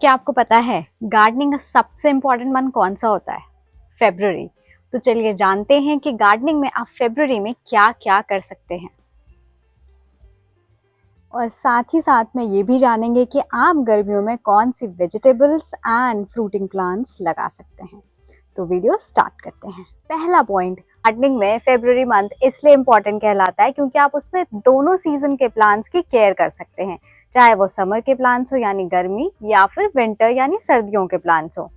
क्या आपको पता है गार्डनिंग का सबसे इम्पोर्टेंट मंथ कौन सा होता है? फेब्रुअरी। तो चलिए जानते हैं कि गार्डनिंग में आप फेब्रुअरी में क्या क्या कर सकते हैं, और साथ ही साथ में ये भी जानेंगे कि आप गर्मियों में कौन सी वेजिटेबल्स एंड फ्रूटिंग प्लांट्स लगा सकते हैं। तो वीडियो स्टार्ट करते हैं। पहला पॉइंट, गार्डनिंग में फेब्रुअरी मंथ इसलिए इम्पोर्टेंट कहलाता है क्योंकि आप उसमें दोनों सीजन के प्लांट्स की केयर कर सकते हैं, चाहे वो समर के प्लांट्स हो यानी गर्मी, या फिर विंटर यानी सर्दियों के प्लांट्स हो।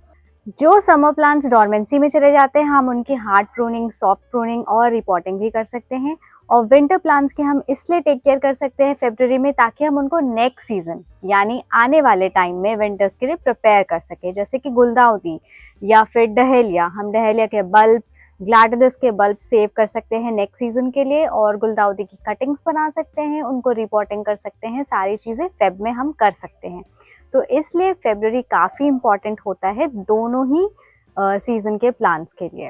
जो समर प्लांट्स डोरमेंसी में चले जाते हैं, हम उनकी हार्ड प्रूनिंग, सॉफ्ट प्रूनिंग और रिपोर्टिंग भी कर सकते हैं। और विंटर प्लांट्स की हम इसलिए टेक केयर कर सकते हैं फेब्रुअरी में, ताकि हम उनको नेक्स्ट सीजन यानी आने वाले टाइम में विंटर्स के लिए प्रिपेयर कर सके। जैसे कि गुलदाउदी या फिर डहेलिया, हम डहेलिया के बल्ब्स, ग्लैडियस के बल्ब सेव कर सकते हैं नेक्स्ट सीजन के लिए, और गुलदाउदी की कटिंग्स बना सकते हैं, उनको रिपोर्टिंग कर सकते हैं। सारी चीज़ें फेब में हम कर सकते हैं। तो इसलिए फेब्रुअरी काफ़ी इम्पॉर्टेंट होता है दोनों ही सीज़न के प्लांट्स के लिए।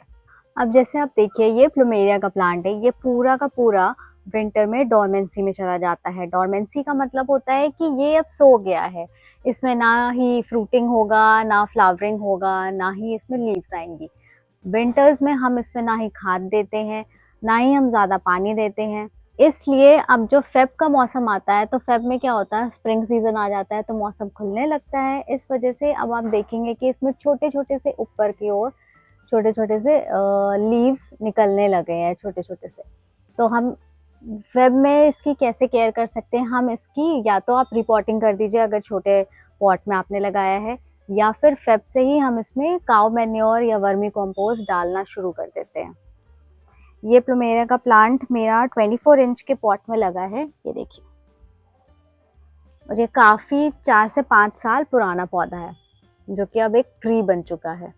अब जैसे आप देखिए, ये प्लूमेरिया का प्लांट है, ये पूरा का पूरा विंटर में डोरमेंसी में चला जाता है। डोरमेंसी का मतलब होता है कि ये अब सो गया है, इसमें ना ही फ्रूटिंग होगा, ना फ्लावरिंग होगा, ना ही इसमें लीव्स आएंगी। विंटर्स में हम इसमें ना ही खाद देते हैं, ना ही हम ज़्यादा पानी देते हैं। इसलिए अब जो फेब का मौसम आता है, तो फेब में क्या होता है, स्प्रिंग सीजन आ जाता है, तो मौसम खुलने लगता है। इस वजह से अब आप देखेंगे कि इसमें छोटे छोटे से ऊपर की ओर छोटे छोटे से लीव्स निकलने लगे हैं, छोटे छोटे से। तो हम फेब में इसकी कैसे केयर कर सकते हैं, हम इसकी या तो आप रिपोर्टिंग कर दीजिए अगर छोटे पॉट में आपने लगाया है, या फिर फेब से ही हम इसमें काउ मैन्योर या वर्मी कंपोस्ट डालना शुरू कर देते हैं। ये प्लूमेरिया का प्लांट मेरा 24 इंच के पॉट में लगा है, ये देखिए। और ये काफ़ी 4 से 5 साल पुराना पौधा है, जो कि अब एक ट्री बन चुका है।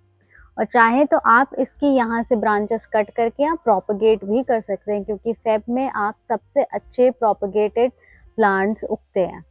और चाहे तो आप इसकी यहाँ से ब्रांचेस कट करके आप प्रोपगेट भी कर सकते हैं, क्योंकि फेब में आप सबसे अच्छे प्रोपगेटेड प्लांट्स उगते हैं।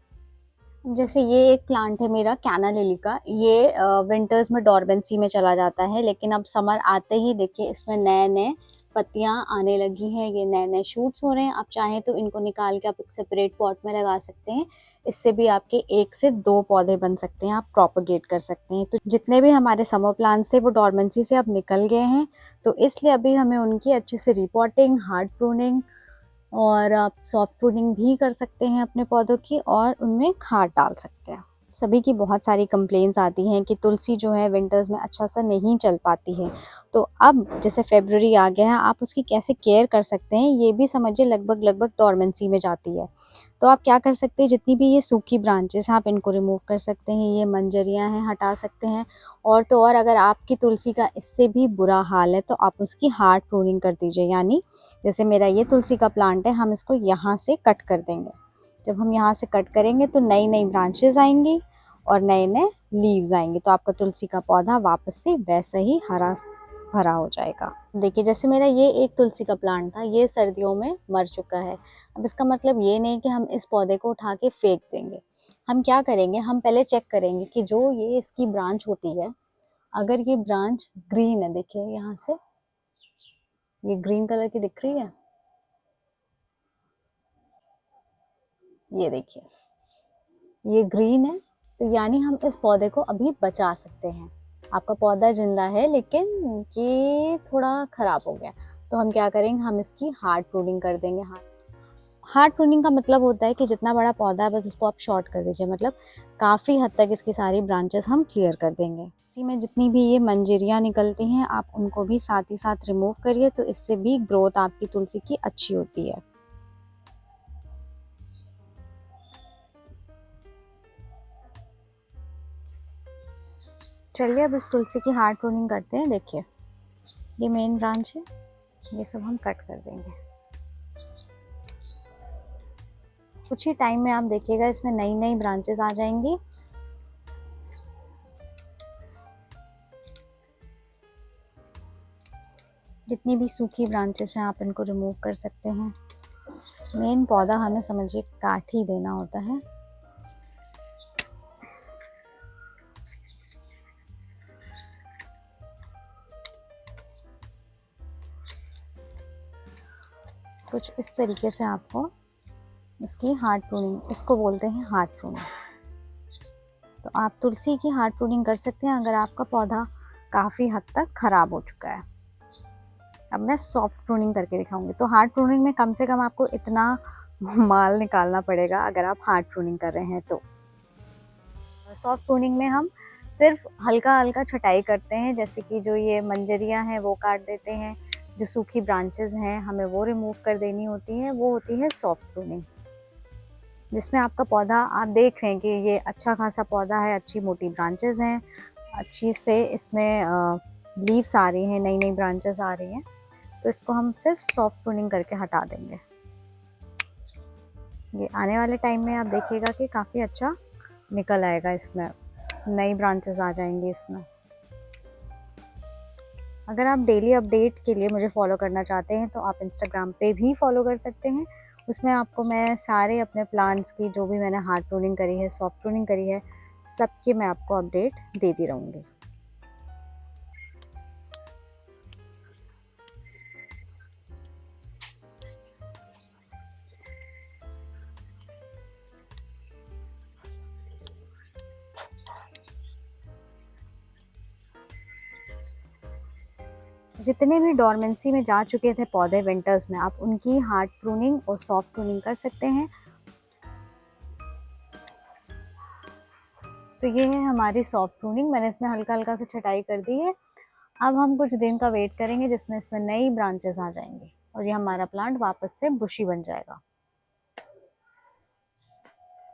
जैसे ये एक प्लांट है मेरा कैना लिली का, ये विंटर्स में डॉर्मेंसी में चला जाता है, लेकिन अब समर आते ही देखिए इसमें नए नए पत्तियां आने लगी हैं, ये नए नए शूट्स हो रहे हैं। आप चाहें तो इनको निकाल के आप एक सेपरेट पॉट में लगा सकते हैं, इससे भी आपके 1 से 2 पौधे बन सकते हैं, आप प्रोपगेट कर सकते हैं। तो जितने भी हमारे समर प्लांट्स थे वो डॉर्मेंसी से अब निकल गए हैं, तो इसलिए अभी हमें उनकी अच्छे से रिपोर्टिंग, हार्ड प्रूनिंग और आप सॉफ्ट प्रूनिंग भी कर सकते हैं अपने पौधों की, और उनमें खाद डाल सकते हैं। सभी की बहुत सारी कंप्लेंट्स आती हैं कि तुलसी जो है विंटर्स में अच्छा सा नहीं चल पाती है। तो अब जैसे फेब्रुअरी आ गया है, आप उसकी कैसे केयर कर सकते हैं ये भी समझिए, लगभग लगभग डॉर्मेंसी में जाती है। तो आप क्या कर सकते हैं, जितनी भी ये सूखी ब्रांचेस हैं आप इनको रिमूव कर सकते हैं, ये मंजरियाँ हैं हटा सकते हैं। और तो और अगर आपकी तुलसी का इससे भी बुरा हाल है तो आप उसकी हार्ड प्रूनिंग कर दीजिए, यानी जैसे मेरा ये तुलसी का प्लांट है, हम इसको यहाँ से कट कर देंगे। जब हम यहाँ से कट करेंगे तो नई नई ब्रांचेस आएंगी और नए नए लीव्स आएंगे, तो आपका तुलसी का पौधा वापस से वैसे ही हरा भरा हो जाएगा। देखिए जैसे मेरा ये एक तुलसी का प्लांट था, ये सर्दियों में मर चुका है। अब इसका मतलब ये नहीं कि हम इस पौधे को उठा के फेंक देंगे। हम क्या करेंगे, हम पहले चेक करेंगे कि जो ये इसकी ब्रांच होती है, अगर ये ब्रांच ग्रीन है, देखिए यहाँ से ये ग्रीन कलर की दिख रही है, ये देखिए ये ग्रीन है, तो यानी हम इस पौधे को अभी बचा सकते हैं। आपका पौधा जिंदा है लेकिन ये थोड़ा खराब हो गया, तो हम क्या करेंगे, हम इसकी हार्ड प्रूनिंग कर देंगे। हार्ड प्रूनिंग का मतलब होता है कि जितना बड़ा पौधा है बस उसको आप शॉर्ट कर दीजिए, मतलब काफ़ी हद तक इसकी सारी ब्रांचेस हम क्लियर कर देंगे। इसी में जितनी भी ये मंजरियाँ निकलती हैं आप उनको भी साथ ही साथ रिमूव करिए, तो इससे भी ग्रोथ आपकी तुलसी की अच्छी होती है। चलिए अब इस तुलसी की हार्ड प्रूनिंग करते हैं। देखिए ये मेन ब्रांच है, ये सब हम कट कर देंगे। कुछ ही टाइम में आप देखिएगा इसमें नई नई ब्रांचेस आ जाएंगी। जितनी भी सूखी ब्रांचेस हैं आप इनको रिमूव कर सकते हैं। मेन पौधा हमें समझिए काट ही देना होता है। कुछ इस तरीके से आपको इसकी हार्ड प्रूनिंग, इसको बोलते हैं हार्ड प्रूनिंग। तो आप तुलसी की हार्ड प्रूनिंग कर सकते हैं अगर आपका पौधा काफ़ी हद तक ख़राब हो चुका है। अब मैं सॉफ्ट प्रूनिंग करके दिखाऊंगी। तो हार्ड प्रूनिंग में कम से कम आपको इतना माल निकालना पड़ेगा अगर आप हार्ड प्रूनिंग कर रहे हैं तो। सॉफ्ट प्रूनिंग में हम सिर्फ हल्का हल्का छटाई करते हैं, जैसे कि जो ये मंजरियाँ हैं वो काट देते हैं, जो सूखी ब्रांचेस हैं हमें वो रिमूव कर देनी होती हैं, वो होती है सॉफ्ट प्रूनिंग। जिसमें आपका पौधा आप देख रहे हैं कि ये अच्छा खासा पौधा है, अच्छी मोटी ब्रांचेस हैं, अच्छी से इसमें लीव्स आ रही हैं, नई नई ब्रांचेस आ रही हैं, तो इसको हम सिर्फ सॉफ्ट प्रूनिंग करके हटा देंगे। ये आने वाले टाइम में आप देखिएगा कि काफ़ी अच्छा निकल आएगा, इसमें नई ब्रांचेस आ जाएंगी इसमें। अगर आप डेली अपडेट के लिए मुझे फॉलो करना चाहते हैं तो आप इंस्टाग्राम पे भी फॉलो कर सकते हैं। उसमें आपको मैं सारे अपने प्लांट्स की जो भी मैंने हार्ड प्रूनिंग करी है, सॉफ्ट प्रूनिंग करी है, सबकी मैं आपको अपडेट देती रहूँगी। जितने भी डॉर्मेंसी में जा चुके थे पौधे विंटर्स में, आप उनकी हार्ड प्रूनिंग और सॉफ्ट प्रूनिंग कर सकते हैं। तो ये है हमारी सॉफ्ट प्रूनिंग, मैंने इसमें हल्का हल्का से छटाई कर दी है। अब हम कुछ दिन का वेट करेंगे जिसमें इसमें नई ब्रांचेस आ जाएंगी और ये हमारा प्लांट वापस से बुशी बन जाएगा।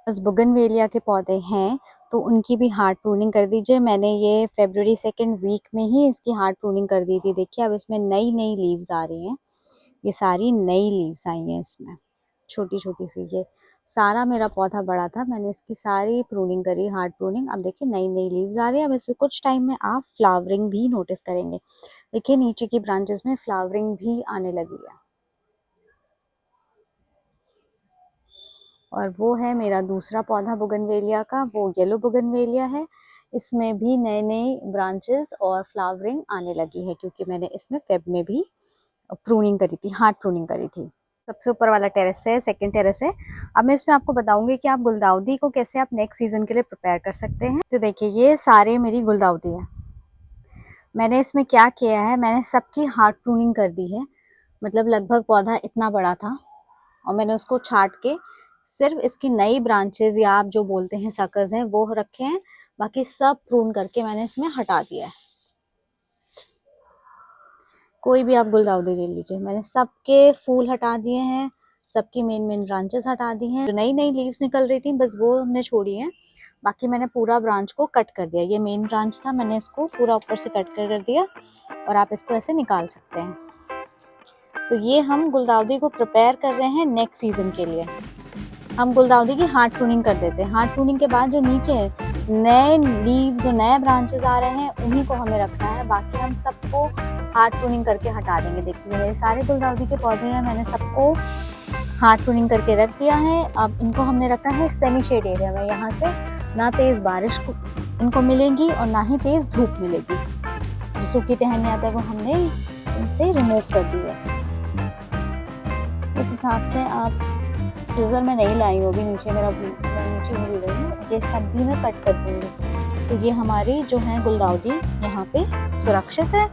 बस बोगनवेलिया के पौधे हैं तो उनकी भी हार्ड प्रूनिंग कर दीजिए। मैंने ये फरवरी 2nd वीक में ही इसकी हार्ड प्रूनिंग कर दी थी। देखिए अब इसमें नई नई लीव्स आ रही हैं, ये सारी नई लीव्स आई हैं इसमें, छोटी छोटी सी। ये सारा मेरा पौधा बड़ा था, मैंने इसकी सारी प्रूनिंग करी, हार्ड प्रूनिंग। अब देखिए नई नई लीव्स आ रही है। अब इसमें कुछ टाइम में आप फ्लावरिंग भी नोटिस करेंगे। देखिए नीचे की ब्रांचेस में फ्लावरिंग भी आने लगी है। और वो है मेरा दूसरा पौधा बोगनवेलिया का, वो येलो बोगनवेलिया है। इसमें भी नए नए ब्रांचेस और फ्लावरिंग आने लगी है क्योंकि मैंने इसमें फेब में भी प्रूनिंग करी थी, हार्ड प्रूनिंग करी थी। सबसे ऊपर वाला टेरेस है, सेकंड टेरेस है। अब मैं इसमें आपको बताऊंगी कि आप गुलदाउदी को कैसे आप नेक्स्ट सीजन के लिए प्रिपेयर कर सकते हैं। तो देखिए ये सारे मेरी गुलदाउदी है। मैंने इसमें क्या किया है, मैंने सबकी हार्ड प्रूनिंग कर दी है। मतलब लगभग पौधा इतना बड़ा था और मैंने उसको छाट के सिर्फ इसकी नई ब्रांचेस या आप जो बोलते हैं सकर्स हैं वो रखे हैं, बाकी सब प्रून करके मैंने इसमें हटा दिया है। कोई भी आप गुलदाउदी ले लीजिए, मैंने सबके फूल हटा दिए हैं, सबकी मेन ब्रांचेस हटा दी हैं। जो नई नई लीव्स निकल रही थी बस वो हमने छोड़ी हैं, बाकी मैंने पूरा ब्रांच को कट कर दिया। ये मेन ब्रांच था, मैंने इसको पूरा ऊपर से कट कर दिया और आप इसको ऐसे निकाल सकते हैं। तो ये हम गुलदाउदी को प्रिपेयर कर रहे हैं नेक्स्ट सीजन के लिए। हम गुलदाउदी की हार्ड प्रूनिंग कर देते हैं। हार्ड प्रूनिंग के बाद जो नीचे नए लीव्स जो नए ब्रांचेस आ रहे हैं उन्हीं को हमें रखना है, बाकी हम सबको हार्ड प्रूनिंग करके हटा देंगे। देखिए मेरे सारे गुलदाउदी के पौधे हैं, मैंने सबको हार्ड प्रूनिंग करके रख दिया है। अब इनको हमने रखा है सेमी शेड एरिया में, यहाँ से ना तेज़ बारिश को इनको मिलेगी और ना ही तेज़ धूप मिलेगी। जो सूखी टहनियाँ आते हैं वो हमने इनसे रिमूव कर दी है। इस हिसाब से आप सीजर में नहीं लाई हो, भी नीचे मेरा नीचे भूल रही हूँ, ये सब भी मैं कट कर दूँगी। तो ये हमारी जो है गुलदाउदी यहाँ पे सुरक्षित है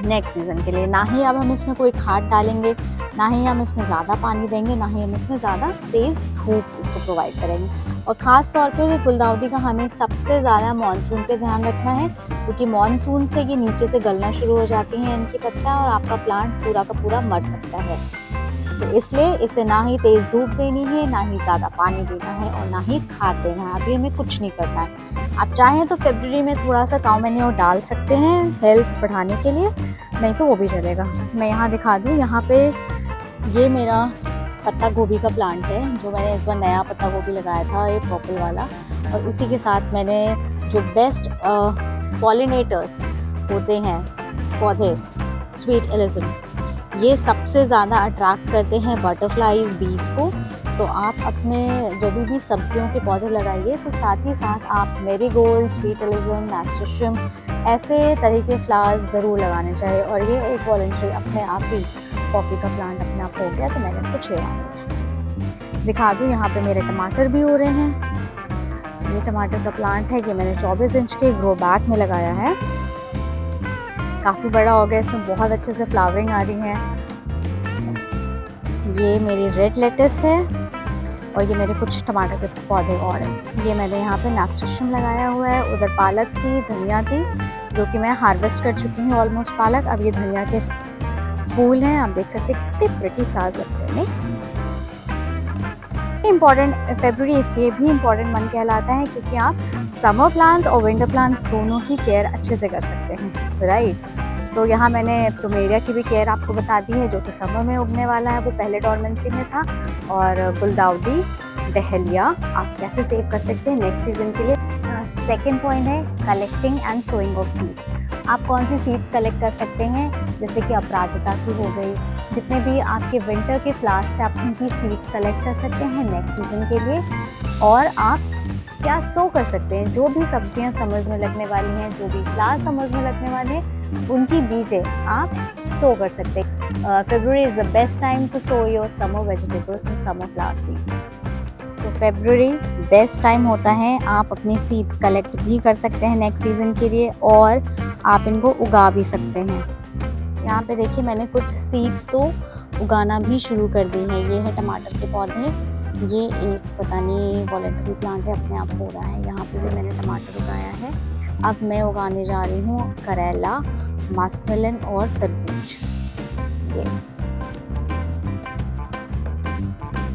नेक्स्ट सीजन के लिए। ना ही अब हम इसमें कोई खाद डालेंगे, ना ही हम इसमें ज़्यादा पानी देंगे, ना ही हम इसमें ज़्यादा तेज़ धूप इसको प्रोवाइड करेंगे। और ख़ास तौर पे गुलदाउदी का हमें सबसे ज़्यादा मानसून पे ध्यान रखना है, क्योंकि मानसून से ये नीचे से गलना शुरू हो जाती हैं इनकी पत्ता और आपका प्लांट पूरा का पूरा मर सकता है। तो इसलिए इसे ना ही तेज़ धूप देनी है, ना ही ज़्यादा पानी देना है और ना ही खाद देना है। अभी हमें कुछ नहीं करना है। आप चाहें तो फरवरी में थोड़ा सा काऊ मैन्योर डाल सकते हैं हेल्थ बढ़ाने के लिए, नहीं तो वो भी चलेगा। मैं यहाँ दिखा दूँ, यहाँ पे ये मेरा पत्ता गोभी का प्लांट है जो मैंने इस बार नया पत्ता गोभी लगाया था, ये पर्पल वाला। और उसी के साथ मैंने जो बेस्ट पॉलिनेटर्स होते हैं पौधे, स्वीट एलिज़म, ये सबसे ज़्यादा अट्रैक्ट करते हैं बटरफ्लाइज बीज को। तो आप अपने जब भी सब्जियों के पौधे लगाइए तो साथ ही साथ आप मैरीगोल्ड, स्वीट एलिज़म, नार्सिसम ऐसे तरह के फ्लावर्स ज़रूर लगाने चाहिए। और ये एक वॉलंटरी अपने आप ही पॉपी का प्लांट अपने आप हो गया, तो मैंने इसको छेड़ा दिया। दिखा दूँ, यहाँ पे मेरे टमाटर भी हो रहे हैं। ये टमाटर का प्लांट है, ये मैंने 24 इंच के ग्रो बैग में लगाया है। काफ़ी बड़ा हो गया, इसमें बहुत अच्छे से फ्लावरिंग आ रही है। ये मेरी रेड लेटस है और ये मेरे कुछ टमाटर के पौधे और हैं। ये मैंने यहाँ पे नास्टर्शम लगाया हुआ है। उधर पालक थी, धनिया थी, जो कि मैं हार्वेस्ट कर चुकी हूँ ऑलमोस्ट पालक। अब ये धनिया के फूल हैं, आप देख सकते हैं कितने प्रिटी फ्लावर्स लगते हैं। इम्पॉर्टेंट फरवरी इसलिए भी इम्पॉर्टेंट मंथ कहलाता है क्योंकि आप समर प्लांट्स और विंटर प्लांट्स दोनों की केयर अच्छे से कर सकते हैं, राइट। तो यहाँ मैंने प्लूमेरिया की भी केयर आपको बता दी है, जो कि समर में उगने वाला है, वो पहले डॉर्मेंसी में था। और गुलदाउदी, डहेलिया आप कैसे सेव कर सकते हैं नेक्स्ट सीजन के लिए। सेकेंड पॉइंट है collecting and sowing of seeds. आप कौन सी सीड्स कलेक्ट कर सकते हैं, जैसे कि अपराजिता की हो गई। जितने भी आपके विंटर के फ्लावर्स थे, आप उनकी सीड्स कलेक्ट कर सकते हैं नेक्स्ट सीजन के लिए। और आप क्या सो कर सकते हैं, जो भी सब्जियां समर्स में लगने वाली हैं, जो भी फ्लावर्स समर्स में लगने वाले हैं, उनकी बीजें आप सो कर सकते हैं। February is the best time to sow your summer vegetables and summer flower seeds. तो फरवरी बेस्ट टाइम होता है, आप अपनी सीड्स कलेक्ट भी कर सकते हैं नेक्स्ट सीज़न के लिए और आप इनको उगा भी सकते हैं। यहाँ पे देखिए मैंने कुछ सीड्स तो उगाना भी शुरू कर दी हैं। ये है टमाटर के पौधे, ये एक पता नहीं वॉलंटरी प्लांट है, अपने आप हो रहा है। यहाँ पे भी मैंने टमाटर उगाया है। अब मैं उगाने जा रही हूँ करेला, मस्कमेलन और तरबूज। ये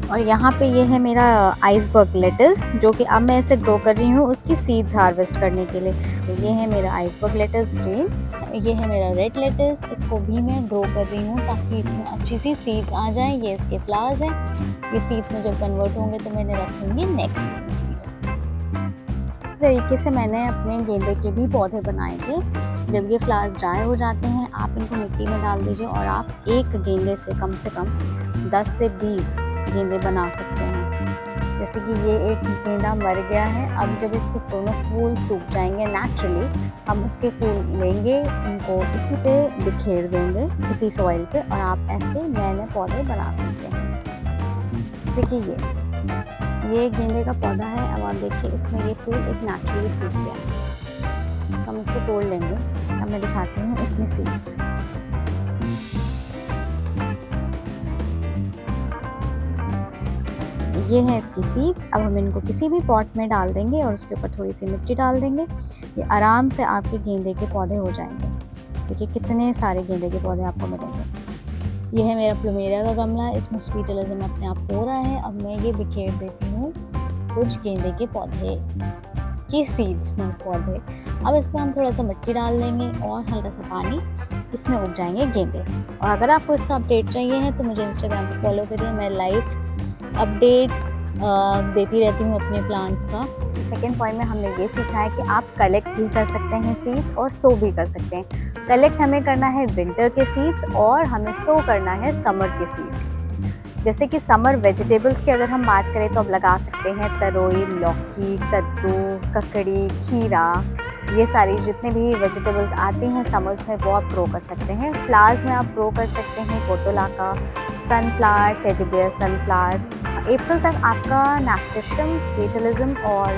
और यहाँ पे ये है मेरा आइसबर्ग लेटस, जो कि अब मैं इसे ग्रो कर रही हूँ उसकी सीड्स हार्वेस्ट करने के लिए। ये है मेरा आइसबर्ग लेटस ग्रीन। ये है मेरा रेड लेटस, इसको भी मैं ग्रो कर रही हूँ ताकि इसमें अच्छी सी सीड्स आ जाएं। ये इसके फ्लावर्स हैं, ये सीड्स में जब कन्वर्ट होंगे तो मैं इन्हें रखूँगी नेक्स्ट सीजन के लिए। इस तरीके से मैंने अपने गेंदे के भी पौधे बनाए थे। जब ये फ्लावर्स ड्राई हो जाते हैं, आप इनको मिट्टी में डाल दीजिए और आप एक गेंदे से कम 10 से 20 गेंदे बना सकते हैं। जैसे कि ये एक गेंदा मर गया है, अब जब इसके दोनों फूल सूख जाएंगे नेचुरली, हम उसके फूल लेंगे, उनको इसी पे बिखेर देंगे, इसी सॉइल पे, और आप ऐसे नए नए पौधे बना सकते हैं। जैसे कि ये गेंदे का पौधा है। अब आप देखिए इसमें ये फूल एक नेचुरली सूख गया, हम इसको तोड़ लेंगे। अब मैं दिखाती हूँ इसमें सीड्स। ये है इसकी सीड्स। अब हम इनको किसी भी पॉट में डाल देंगे और उसके ऊपर थोड़ी सी मिट्टी डाल देंगे। ये आराम से आपके गेंदे के पौधे हो जाएंगे। देखिए कितने सारे गेंदे के पौधे आपको मिलेंगे। ये है मेरा प्लूमेरिया का गमला, इसमें स्वीट एलिज़म अपने आप हो रहा है। अब मैं ये बिखेर देती हूँ कुछ गेंदे के पौधे की सीड्स में पौधे। अब इसमें हम थोड़ा सा मिट्टी डाल देंगे और हल्का सा पानी, इसमें उग जाएंगे गेंदे। और अगर आपको इसका अपडेट चाहिए है तो मुझे इंस्टाग्राम पर फॉलो करिए, मैं लाइव अपडेट देती रहती हूँ अपने प्लांट्स का। सेकेंड पॉइंट में हमने ये सीखा है कि आप कलेक्ट भी कर सकते हैं सीड्स और सो भी कर सकते हैं। कलेक्ट हमें करना है विंटर के सीड्स और हमें सो करना है समर के सीड्स। जैसे कि समर वेजिटेबल्स की अगर हम बात करें तो आप लगा सकते हैं तरोई, लौकी, कद्दू, ककड़ी, खीरा, ये सारी जितने भी वेजिटेबल्स आती हैं समर्स में वो आप ग्रो कर सकते हैं। फ्लावर्स में आप ग्रो कर सकते हैं पोटोलाका, सनफ्लावर, टेडी बियर सनफ्लावर। अप्रैल तक आपका नास्टर्शम, स्वीट एलिज़म और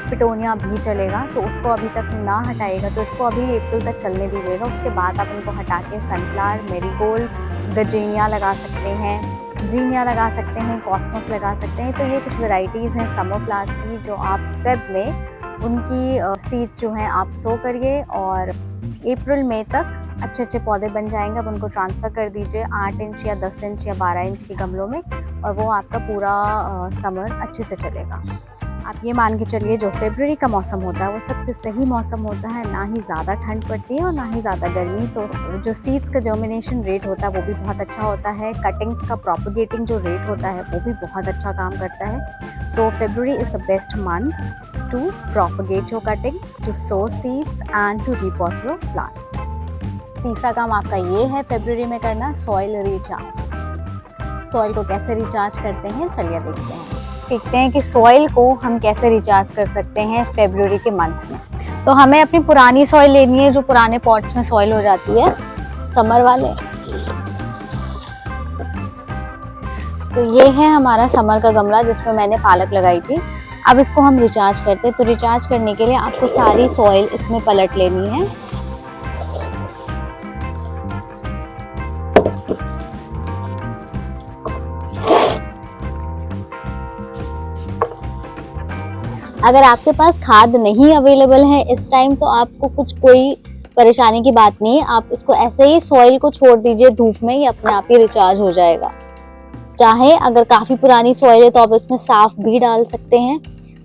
पिटोनिया भी चलेगा, तो उसको अभी तक ना हटाइएगा, तो इसको अभी अप्रैल तक चलने दीजिएगा। उसके बाद आप इनको हटा के सनफ्लावर, मेरीगोल्ड, गजीनिया लगा सकते हैं, जीनिया लगा सकते हैं, कॉस्मोस लगा सकते हैं। तो ये कुछ वैरायटीज़ हैं समर फ्लावर्स की जो आप फेब में उनकी सीड्स जो हैं आप सो करिए और अप्रैल मई तक अच्छे अच्छे पौधे बन जाएंगे। अब उनको ट्रांसफ़र कर दीजिए 8 इंच या 10 इंच या 12 इंच के गमलों में और वो आपका पूरा समर अच्छे से चलेगा। आप ये मान के चलिए जो फरवरी का मौसम होता है वो सबसे सही मौसम होता है, ना ही ज़्यादा ठंड पड़ती है और ना ही ज़्यादा गर्मी। तो जो सीड्स का जर्मिनेशन रेट होता है वो भी बहुत अच्छा होता है। कटिंग्स का प्रोपगेटिंग जो रेट होता है वो भी बहुत अच्छा काम करता है। तो February is the best month to propagate your cuttings, to sow seeds and to repot your plants. तीसरा काम आपका ये है फरवरी में करना, सॉइल रिचार्ज। सॉइल को कैसे रिचार्ज करते हैं चलिए देखते हैं। सीखते हैं कि सॉइल को हम कैसे रिचार्ज कर सकते हैं फरवरी के मंथ में। तो हमें अपनी पुरानी सॉइल लेनी है, जो पुराने पॉट्स में सॉइल हो जाती है समर वाले। तो ये है हमारा समर का गमला जिसमें मैंने पालक लगाई थी। अब इसको हम रिचार्ज करते हैं। तो रिचार्ज करने के लिए आपको सारी सॉइल इसमें पलट लेनी है। अगर आपके पास खाद नहीं अवेलेबल है इस टाइम तो आपको कोई परेशानी की बात नहीं है, आप इसको ऐसे ही सॉइल को छोड़ दीजिए धूप में, ये अपने आप ही रिचार्ज हो जाएगा। चाहे अगर काफी पुरानी सॉइल है तो आप इसमें साफ भी डाल सकते हैं।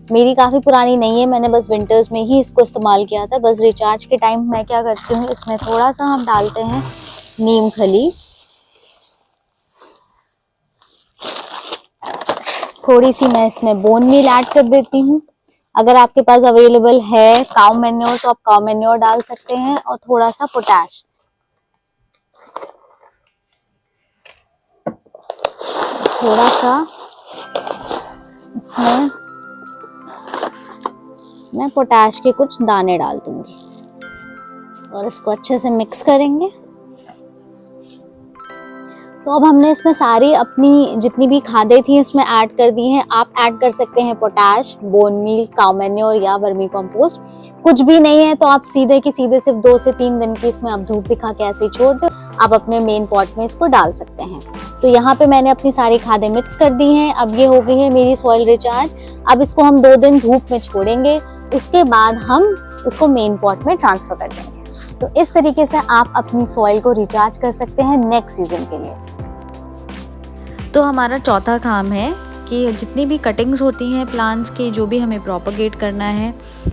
मेरी काफी पुरानी नहीं है, मैंने बस विंटर्स में ही इसको इस्तेमाल किया था। बस रिचार्ज के टाइम मैं क्या करती हूँ, इसमें थोड़ा सा हम डालते हैं नीम खली, थोड़ी सी मैं इसमें बोन मील ऐड कर देती हूँ। अगर आपके पास अवेलेबल है काउ मैन्योर तो आप काउ मैन्योर डाल सकते हैं, और थोड़ा सा पोटैश, थोड़ा सा इसमें मैं पोटैश के कुछ दाने डाल दूंगी और इसको अच्छे से मिक्स करेंगे। तो अब हमने इसमें सारी अपनी जितनी भी खादें थी इसमें ऐड कर दी हैं। आप ऐड कर सकते हैं potash, bone meal, cow manure या वर्मी कंपोस्ट। कुछ भी नहीं है तो आप सीधे की सीधे सिर्फ 2 से 3 दिन की इसमें आप धूप दिखा के ऐसे ही छोड़ दो। आप अपने मेन पॉट में इसको डाल सकते हैं। तो यहाँ पे मैंने अपनी सारी खादें मिक्स कर दी हैं। अब ये हो गई है मेरी सॉइल रिचार्ज। अब इसको हम 2 दिन धूप में छोड़ेंगे, उसके बाद हम इसको मेन पॉट में ट्रांसफर कर देंगे। तो इस तरीके से आप अपनी सॉइल को रिचार्ज कर सकते हैं नेक्स्ट सीजन के लिए। तो हमारा चौथा काम है कि जितनी भी कटिंग्स होती हैं प्लांट्स की, जो भी हमें प्रोपगेट करना है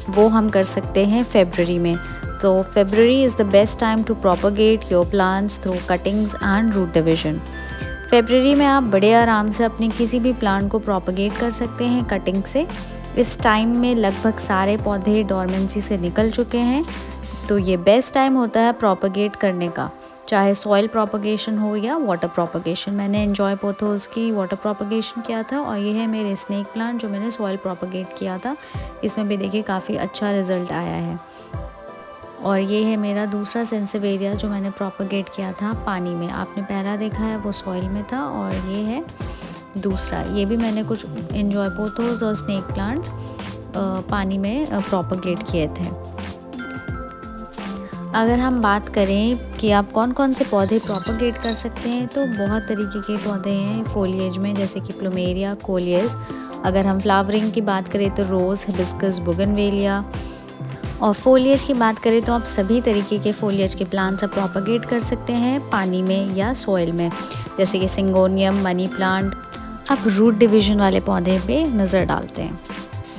वो हम कर सकते हैं फरवरी में। तो February is the best time to propagate your plants through cuttings and root division. फरवरी में आप बड़े आराम से अपने किसी भी प्लांट को प्रोपगेट कर सकते हैं कटिंग से। इस टाइम में लगभग सारे पौधे डोरमेंसी से निकल चुके हैं, तो ये बेस्ट टाइम होता है प्रोपगेट करने का, चाहे सॉइल प्रोपगेशन हो या वाटर प्रोपगेशन। मैंने एंजॉय पोथोस की वाटर प्रोपगेशन किया था, और ये है मेरे स्नेक प्लांट जो मैंने सॉइल प्रोपगेट किया था। इसमें भी देखिए काफ़ी अच्छा रिजल्ट आया है। और ये है मेरा दूसरा सेंसिवेरिया जो मैंने प्रोपगेट किया था पानी में। आपने पहला देखा है वो सॉइल में था, और ये है दूसरा। ये भी मैंने कुछ एंजॉय पोथोस और स्नेक प्लांट पानी में प्रोपगेट किए थे। अगर हम बात करें कि आप कौन कौन से पौधे प्रोपगेट कर सकते हैं, तो बहुत तरीके के पौधे हैं फोलिएज में, जैसे कि प्लूमेरिया, कोलियस। अगर हम फ्लावरिंग की बात करें तो रोज़, हिबिस्कस, बोगनवेलिया। और फोलिएज की बात करें तो आप सभी तरीके के फोलिएज के प्लांट्स आप प्रोपगेट कर सकते हैं पानी में या सॉइल में, जैसे कि सिंगोनियम, मनी प्लांट। अब रूट डिवीजन वाले पौधे पे नज़र डालते हैं।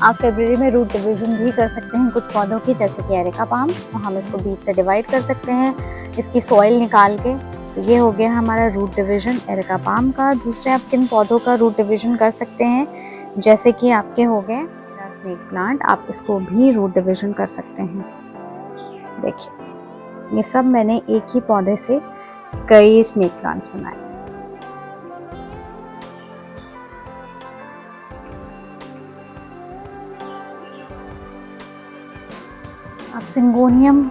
आप फरवरी में रूट डिवीजन भी कर सकते हैं कुछ पौधों की, जैसे कि एरिका पाम। तो हम इसको बीच से डिवाइड कर सकते हैं इसकी सॉइल निकाल के। तो ये हो गया हमारा रूट डिवीजन एरिका पाम का। दूसरे आप किन पौधों का रूट डिवीजन कर सकते हैं, जैसे कि आपके हो गए स्नेक प्लांट, आप इसको भी रूट डिवीजन कर सकते हैं। देखिए ये सब मैंने एक ही पौधे से कई स्नेक प्लांट्स बनाए। आप सिंगोनियम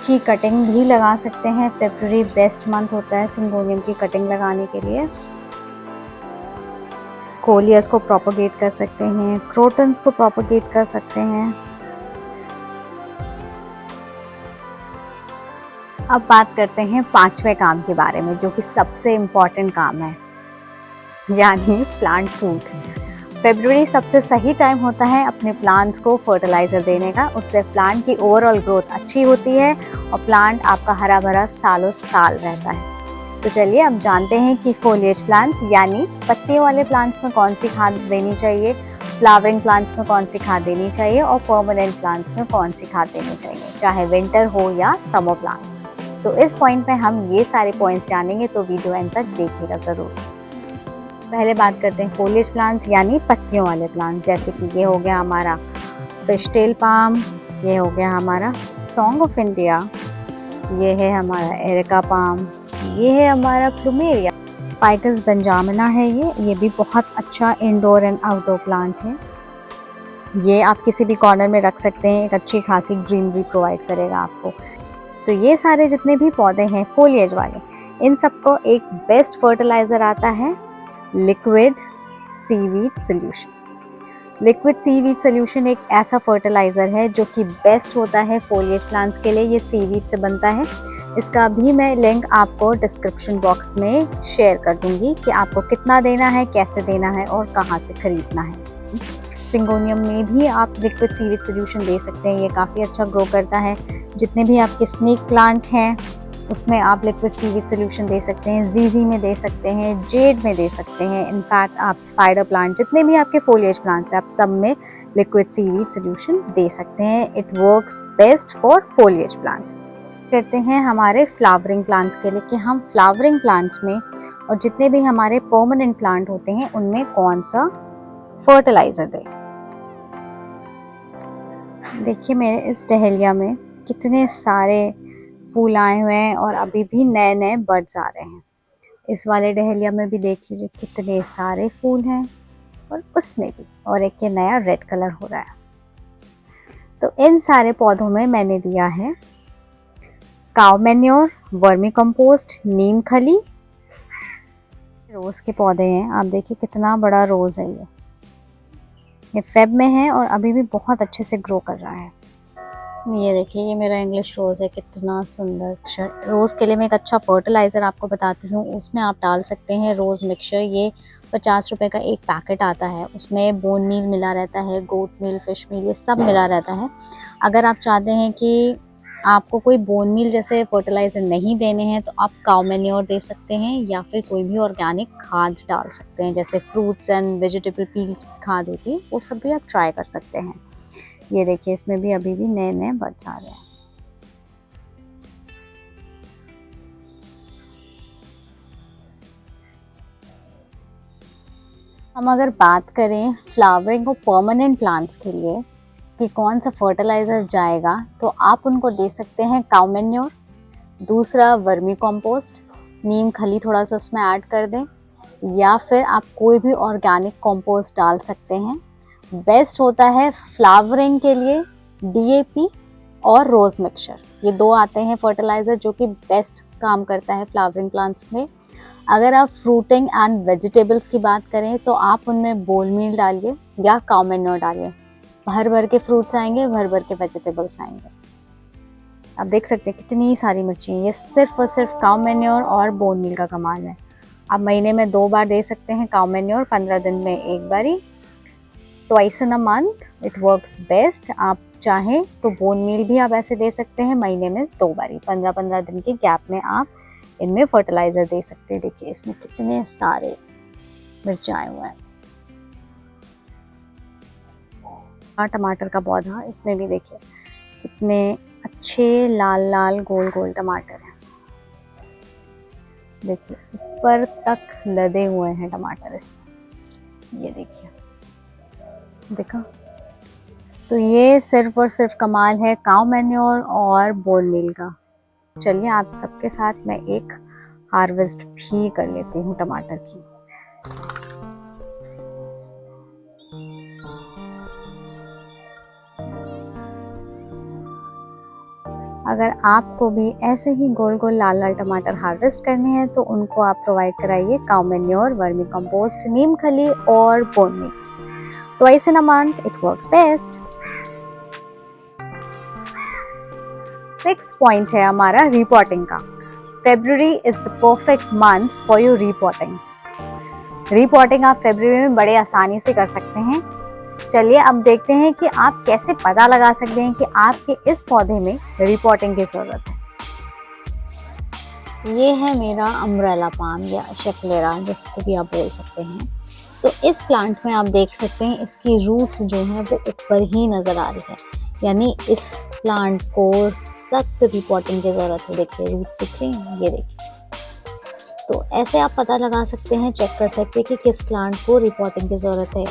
की कटिंग भी लगा सकते हैं। फरवरी बेस्ट मंथ होता है सिंगोनियम की कटिंग लगाने के लिए। कोलियस को प्रोपगेट कर सकते हैं, क्रोटन्स को प्रोपगेट कर सकते हैं। अब बात करते हैं 5वें काम के बारे में, जो कि सबसे इम्पॉर्टेंट काम है, यानी प्लांट फूड। फरवरी सबसे सही टाइम होता है अपने प्लांट्स को फर्टिलाइज़र देने का। उससे प्लांट की ओवरऑल ग्रोथ अच्छी होती है और प्लांट आपका हरा भरा सालों साल रहता है। तो चलिए अब जानते हैं कि फोलिएज प्लांट्स यानी पत्तियों वाले प्लांट्स में कौन सी खाद देनी चाहिए, फ्लावरिंग प्लांट्स में कौन सी खाद देनी चाहिए, और परमानेंट प्लांट्स में कौन सी खाद देनी चाहिए, चाहे विंटर हो या समर प्लांट्स। तो इस पॉइंट पे हम ये सारे पॉइंट्स जानेंगे, तो वीडियो एंड तक देखिएगा ज़रूर। पहले बात करते हैं फोलिएज प्लांट्स यानी पत्तियों वाले प्लांट, जैसे कि ये हो गया हमारा फिश टेल पाम, ये हो गया हमारा सॉन्ग ऑफ इंडिया, ये है हमारा एरिका पाम, ये है हमारा प्लूमेरिया। फाइकस बेंजामिना है ये भी बहुत अच्छा इंडोर एंड आउटडोर प्लांट है। ये आप किसी भी कॉर्नर में रख सकते हैं, एक अच्छी खासी ग्रीनरी प्रोवाइड करेगा आपको। तो ये सारे जितने भी पौधे हैं फोलिएज वाले, इन सबको एक बेस्ट फर्टिलाइज़र आता है liquid seaweed solution. Liquid seaweed solution एक ऐसा फर्टिलाइज़र है जो कि बेस्ट होता है फोलिएज प्लांट्स के लिए। ये सीवीड से बनता है। इसका भी मैं लिंक आपको डिस्क्रिप्शन बॉक्स में शेयर कर दूंगी कि आपको कितना देना है, कैसे देना है और कहाँ से खरीदना है। सिंगोनियम में भी आप लिक्विड सीवीड सोल्यूशन दे सकते हैं। ये काफ़ी अच्छा ग्रो करता है। जितने भी आपके स्नेक प्लांट हैं उसमें आप लिक्विड सीवीड सोल्यूशन दे सकते हैं। जीजी में दे सकते हैं, जेड में दे सकते हैं। इनफैक्ट आप स्पाइडर प्लांट, जितने भी आपके फोलिएज प्लांट्स हैं, आप सब में लिक्विड सीवीड सोल्यूशन दे सकते हैं। It works best for foliage plant. करते हैं हमारे फ्लावरिंग प्लांट्स के लिए कि हम फ्लावरिंग प्लांट्स में और जितने भी हमारे परमानेंट प्लांट होते हैं उनमें कौन सा फर्टिलाइज़र दें। देखिए मेरे इस डहेलिया में कितने सारे फूल आए हुए हैं और अभी भी नए नए बड्स आ रहे हैं। इस वाले डहेलिया में भी देख लीजिए कितने सारे फूल हैं और उसमें भी, और एक ये नया रेड कलर हो रहा है। तो इन सारे पौधों में मैंने दिया है काउ मैन्योर, वर्मी कंपोस्ट, नीम खली। रोज़ के पौधे हैं, आप देखिए कितना बड़ा रोज़ है। ये फेब में है और अभी भी बहुत अच्छे से ग्रो कर रहा है। ये देखिए ये मेरा इंग्लिश रोज़ है, कितना सुंदर। रोज़ के लिए मैं एक अच्छा फर्टिलाइज़र आपको बताती हूँ। उसमें आप डाल सकते हैं रोज़ मिक्सचर। ये 50 रुपए का एक पैकेट आता है। उसमें बोन मील मिला रहता है, गोट मील, फिश मील, ये सब मिला रहता है। अगर आप चाहते हैं कि आपको कोई बोन मील जैसे फर्टिलाइज़र नहीं देने हैं तो आप काउ मैन्योर दे सकते हैं या फिर कोई भी ऑर्गेनिक खाद डाल सकते हैं, जैसे फ्रूट्स एंड वेजिटेबल पील्स की खाद होती है, वो सब भी आप ट्राई कर सकते हैं। ये देखिए इसमें भी अभी भी नए नए बड्स आ रहे हैं। हम अगर बात करें फ्लावरिंग और परमानेंट प्लांट्स के लिए कि कौन सा फर्टिलाइज़र जाएगा, तो आप उनको दे सकते हैं काउ मैन्योर, दूसरा वर्मी कंपोस्ट, नीम खली थोड़ा सा उसमें ऐड कर दें, या फिर आप कोई भी ऑर्गेनिक कंपोस्ट डाल सकते हैं। बेस्ट होता है फ्लावरिंग के लिए डीएपी और रोज़ मिक्सचर। ये दो आते हैं फर्टिलाइज़र जो कि बेस्ट काम करता है फ्लावरिंग प्लांट्स में। अगर आप फ्रूटिंग एंड वेजिटेबल्स की बात करें तो आप उनमें बोल मील डालिए या काउ मैन्योर डालिए। भर भर के फ्रूट्स आएंगे, भर भर के वेजिटेबल्स आएंगे। आप देख सकते हैं कितनी सारी मिर्ची हैं। ये सिर्फ और सिर्फ काउ मैन्योर और बोन मील का कमाल है। आप महीने में 2 बार दे सकते हैं काउ मैन्योर, 15 दिन में 1 बारी, twice in a month. It works best. आप चाहें तो बोन मील भी आप ऐसे दे सकते हैं महीने में 2 बारी, 15-15 दिन के गैप में आप इनमें फर्टिलाइज़र दे सकते हैं। देखिए इसमें कितने सारे मिर्च आए हुए हैं। टमाटर का पौधा, इसमें भी देखिए कितने अच्छे लाल लाल गोल गोल टमाटर हैं। देखिए ऊपर तक लदे हुए हैं टमाटर इसमें। ये देखिए, देखा। तो ये सिर्फ और सिर्फ कमाल है काउ मैन्योर और बोन मील का। चलिए आप सबके साथ मैं एक हार्वेस्ट भी कर लेती हूँ टमाटर की। अगर आपको भी ऐसे ही गोल गोल लाल लाल टमाटर हार्वेस्ट करने हैं तो उनको आप प्रोवाइड कराइए काउ मैन्योर, वर्मी कंपोस्ट, नीम खली और bone meal. Twice in a month, it works best. 6th point है हमारा रिपोर्टिंग का। February is the perfect month for your reporting. Reporting आप फरवरी में बड़े आसानी से कर सकते हैं। चलिए अब देखते हैं कि आप कैसे पता लगा सकते हैं कि आपके इस पौधे में रिपोर्टिंग की ज़रूरत है। ये है मेरा अम्ब्रेला पाम या शेफलेरा, जिसको भी आप बोल सकते हैं। तो इस प्लांट में आप देख सकते हैं इसकी रूट्स जो हैं वो ऊपर ही नज़र आ रही है, यानी इस प्लांट को सख्त रिपोर्टिंग की ज़रूरत है। देखिए रूट दिख रही हैं, ये देखिए। तो ऐसे आप पता लगा सकते हैं, चेक कर सकते हैं कि किस प्लांट को रिपोर्टिंग की ज़रूरत है।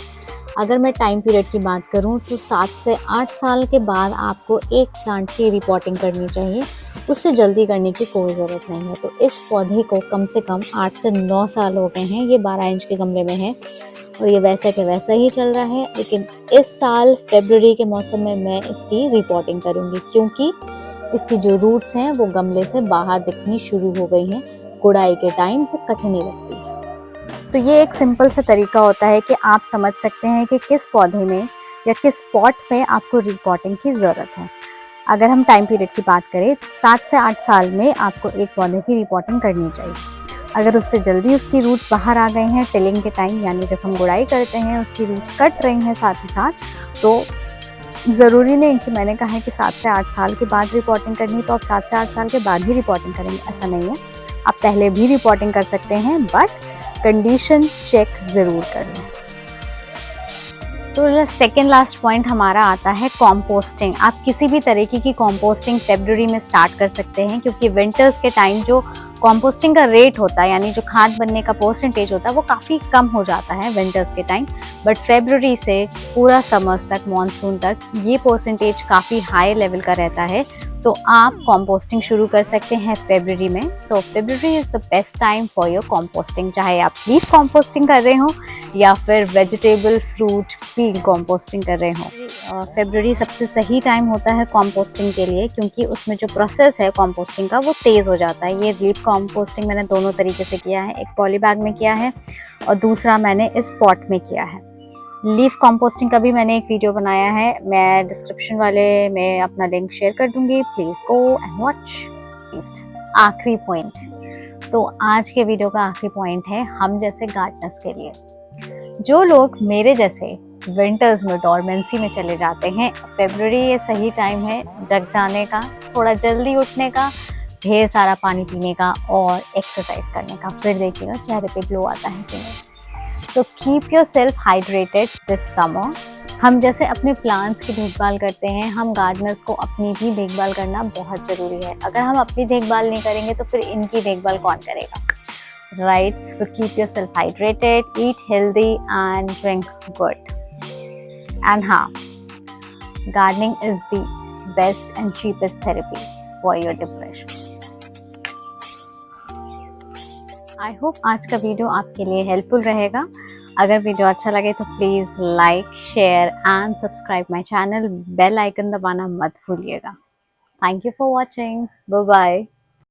अगर मैं टाइम पीरियड की बात करूं तो 7 से 8 साल के बाद आपको एक प्लांट की रिपोर्टिंग करनी चाहिए। उससे जल्दी करने की कोई ज़रूरत नहीं है। तो इस पौधे को कम से कम 8 से 9 साल हो गए हैं। ये 12 इंच के गमले में है और ये वैसे के वैसा ही चल रहा है। लेकिन इस साल फरवरी के मौसम में मैं इसकी रिपोर्टिंग करूँगी, क्योंकि इसकी जो रूट्स हैं वो गमले से बाहर दिखनी शुरू हो गई हैं। गुड़ाई के टाइम वो कटने लगती है। तो ये एक सिंपल सा तरीका होता है कि आप समझ सकते हैं कि किस पौधे में या किस पॉट में आपको रिपॉटिंग की ज़रूरत है। अगर हम टाइम पीरियड की बात करें, 7 से 8 साल में आपको एक पौधे की रिपॉटिंग करनी चाहिए। अगर उससे जल्दी उसकी रूट्स बाहर आ गए हैं टिलिंग के टाइम, यानी जब हम गुड़ाई करते हैं उसकी रूट्स कट रही हैं साथ ही साथ, तो ज़रूरी नहीं कि मैंने कहा है कि 7 से 8 साल के बाद रिपोर्टिंग करनी, तो आप 7 से 8 साल के बाद ही रिपोर्टिंग करेंगे, ऐसा नहीं है। आप पहले भी रिपोर्टिंग कर सकते हैं, बट कंडीशन चेक ज़रूर कर लें। तो सेकेंड लास्ट पॉइंट हमारा आता है कॉम्पोस्टिंग। आप किसी भी तरीके की कॉम्पोस्टिंग फरवरी में स्टार्ट कर सकते हैं, क्योंकि विंटर्स के टाइम जो कॉम्पोस्टिंग का रेट होता है, यानी जो खाद बनने का परसेंटेज होता है, वो काफ़ी कम हो जाता है विंटर्स के टाइम। बट फरवरी से पूरा समर्स तक, मानसून तक, ये परसेंटेज काफ़ी हाई लेवल का रहता है। तो आप कॉम्पोस्टिंग शुरू कर सकते हैं फरवरी में। So February is the best time for your composting, चाहे आप लीफ कॉम्पोस्टिंग कर रहे हो या फिर वेजिटेबल, फ्रूट, फील्ड कॉम्पोस्टिंग कर रहे हो। फरवरी सबसे सही टाइम होता है कॉम्पोस्टिंग के लिए, क्योंकि उसमें जो प्रोसेस है कॉम्पोस्टिंग का वो तेज़ हो जाता है। ये लीफ कॉम्पोस्टिंग मैंने दोनों तरीके से किया है, एक पॉली बैग में किया है और दूसरा मैंने इस पॉट में किया है। लीफ कॉम्पोस्टिंग का भी मैंने एक वीडियो बनाया है, मैं डिस्क्रिप्शन वाले में अपना लिंक शेयर कर दूंगी, प्लीज़ गो एंड वॉच। आखिरी पॉइंट, तो आज के वीडियो का आखिरी पॉइंट है हम जैसे गार्डनर्स के लिए। जो लोग मेरे जैसे विंटर्स में डॉर्मेंसी में चले जाते हैं, फरवरी ये सही टाइम है जग जाने का, थोड़ा जल्दी उठने का, ढेर सारा पानी पीने का और एक्सरसाइज करने का। फिर देखिएगा चेहरे पे ग्लो आता है कि नहीं। तो keep yourself hydrated this summer. हम जैसे अपने प्लांट्स की देखभाल करते हैं, हम गार्डनर्स को अपनी भी देखभाल करना बहुत ज़रूरी है। अगर हम अपनी देखभाल नहीं करेंगे तो फिर इनकी देखभाल कौन करेगा, right? So keep yourself hydrated, eat healthy and drink good. And हाँ, gardening is the best and cheapest therapy for your depression. I hope आज का वीडियो आपके लिए हेल्पफुल रहेगा। अगर वीडियो अच्छा लगे तो please like, share and subscribe my channel. Bell icon दबाना मत भूलिएगा। Thank you for watching. Bye bye.